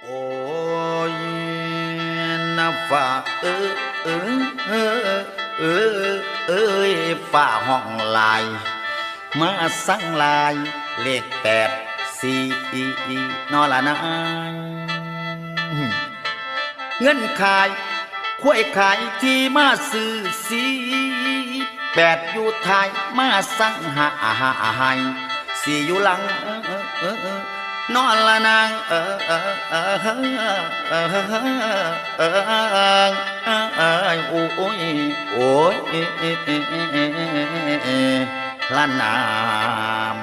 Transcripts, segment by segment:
โอ้ยน้ำฟ้าเออฟ้าห้องลายมาสั่งลายเลข8 4นอละนายเงินขายคุ้ยขายที่มาซื้อ48อยู่ไทยมาสั่งหาย4อยู่หลังนอนละนางโอ้ยโอ้ยละนาม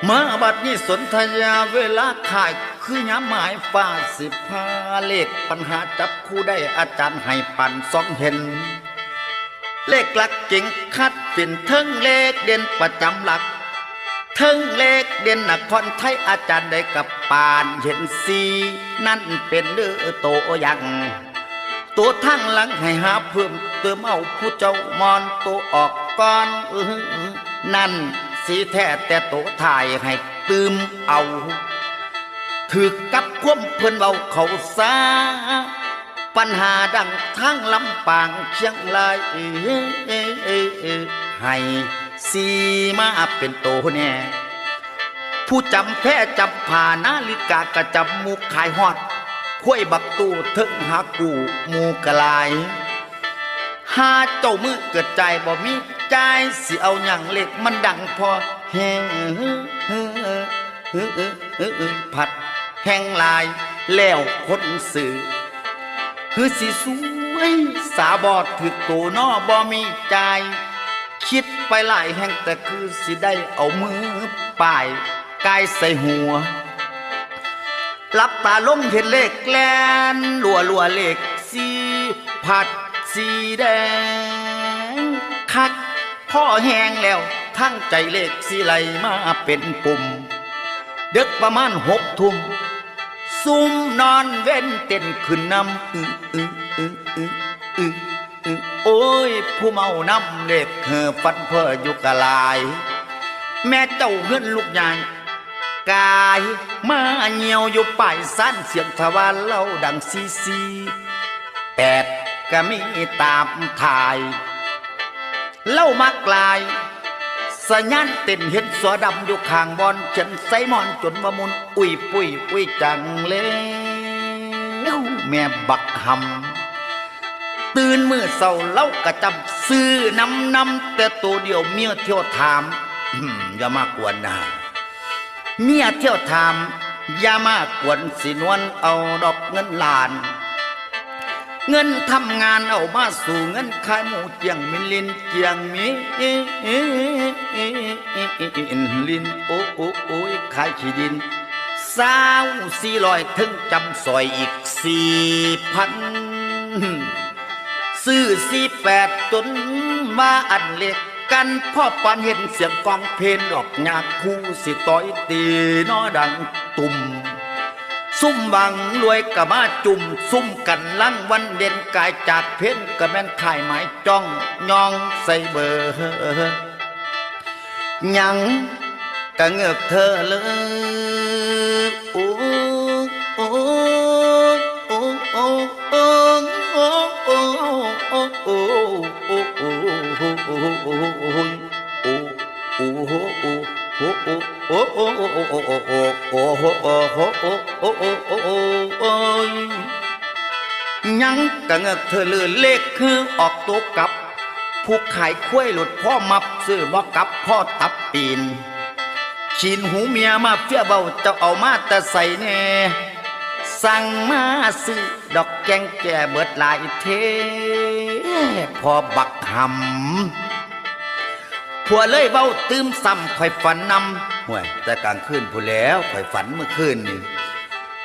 เมื่อบัดนี้สนธยาเวลาขายคือยามหมายฟ้า15เลขปัญหาจับคู่ได้อาจารย์ให้ปั่นสองเห็นเลขหลักเก่งคัดเป็นเทิงเลขเด่นประจำหลักเทิงเลขเด่นนครไทยอาจารย์ได้กับปานเห็นสีนั่นเป็นเนื้อโตยังตัวทั้งหลังให้หาเพิ่มเติมเอาผู้เจ้ามอนตัวออกก่อนนั่นสีแท้แต่โตถ่ายให้ตืมเอาถือกับคว่ำเพิ่นเบาเขาซาปัญหาดังทั้งลำปางเชียงรายให้สีมาเป็นโตแน่ผู้จำแพ้จำผ่านาฬิกากระจำมุกขายฮอดคุ้ยบักตู้ถึงหากูมูกลายหาเจ้ามือเกิดใจบ่มีใจสิเอาอย่างเล็กมันดังพอแห้งผัดแห้งลายแล้วคนสื่อคือสิสวยสาบอดถือโตนอบ่มีใจคิดไปหลายแห่งแต่คือสิได้เอามือป้ายกายใส่หัวลับตาลงเห็นเลขแลนลัวเลขสีผัดสีแดงคักพ่อแห้งแล้วทั้งใจเลขสีไหลมาเป็นปุ่มเด็กประมาณ6 ทุ่มซุ่มนอนเว้นเต้นขึ้นนำโอ้ยผู้เมานำเลขฟันเพื่ออยู่กะลายแม่เจ้าเฮือนลูกยางกายมาเหี่ยวอยู่ป่ายสั้นเสียงทวารเล่าดัง8ก็มีตามถ่ายเล่ามากลายสัญญาณเต้นเห็นสัวดำอยู่ข้างบอนฉันใส่มอนจนมามุนอุ้ยปุ้ยจังเลยแม่บักหำตื่นมือเศร้าเล่ากระจำซื้อนำแต่ตัวเดียวเมียเที่ยวถามอย่ามากวนนะเมียเที่ยวถามอย่ามากวนสินวนเอาดอกเงินล้านเงินทำงานเอามาสู่เงินขายหมูเจียงมิลินเจียงมีลินโอ้ยขายขี้ดิน400ถึงจำซอยอีก4,000ซื้อ48จนมาอันเล็กกันพ่อปานเห็นเสียงกองเพลงดอกหยาคู่สิต้อยตีนอดังตุ่มซุ่มบังรวยกะมาจุ่มซุ่มกันลังวันเด่นกายจากเพ้นกะแม่นขายไม้จ้องยองใส่เบอร์ยังกะเงือกเธอเลยโอ้โอ้โอ้โอ้โอ้โอ้โอ้โอ้โอ้โอ้โอ้โอ้โอ้ยังกะเงือกเธอลือเลขคือออกตัวกับผู้ขายคุ้ยหลุดพ่อมับซื้อบ่กับพ่อตับปีนขีนหูเมียมาเฟี้ยเบาจะเอามาแต่ใส่แน่สั่งมาซื้อดอกแกงแก่เบิดหลายเทพอบักหำผัวเลยเบาตื้มซ้ำข่อยฝันนำห่วยแต่กลางคืนผู้แล้วข่อยฝันเมื่อคืนนี่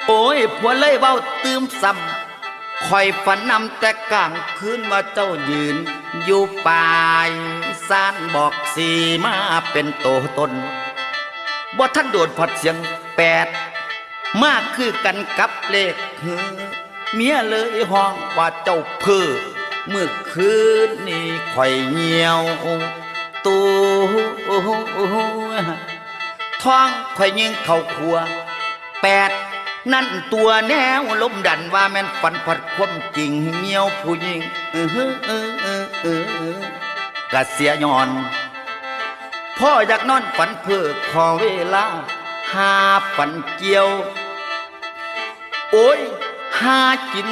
โอ้ยผัวเลยเบาตื้มซ้ำข่อยฝันนำแต่กลางคืนว่าเจ้ายืนอยู่ปลายซานบอกสีมาเป็นโตตนบ่ท่านโดดผัดเสียง8มากคือกันกับเลขเมียเลยห้องว่าเจ้าเพ้อเมื่อคืนนี้ข่อยเหี่ยวตัว ท้องข่อยยิงเข้าครัว8นั่นตัวแนวลมดันว่าแม่นฝันผัดความจริงเมียวผู้หญิงกะเสียย้อนพ่ออยากนอนฝันเพื่อขอเวลาหาฝันเกี่ยวโอ้ยหากิน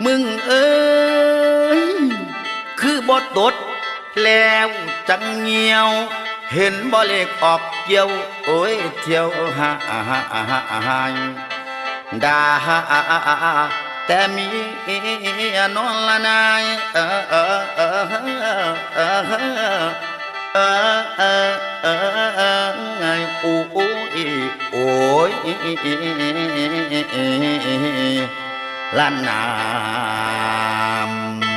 มึงเอ้ยคือบ่ตดแล้วจังเงียวเห็นบ่เลขออกเกี่ยวโอ้ยเที่ยวหาด่าแต่มีนอนละนายโอ้ยโอ้ยละนาม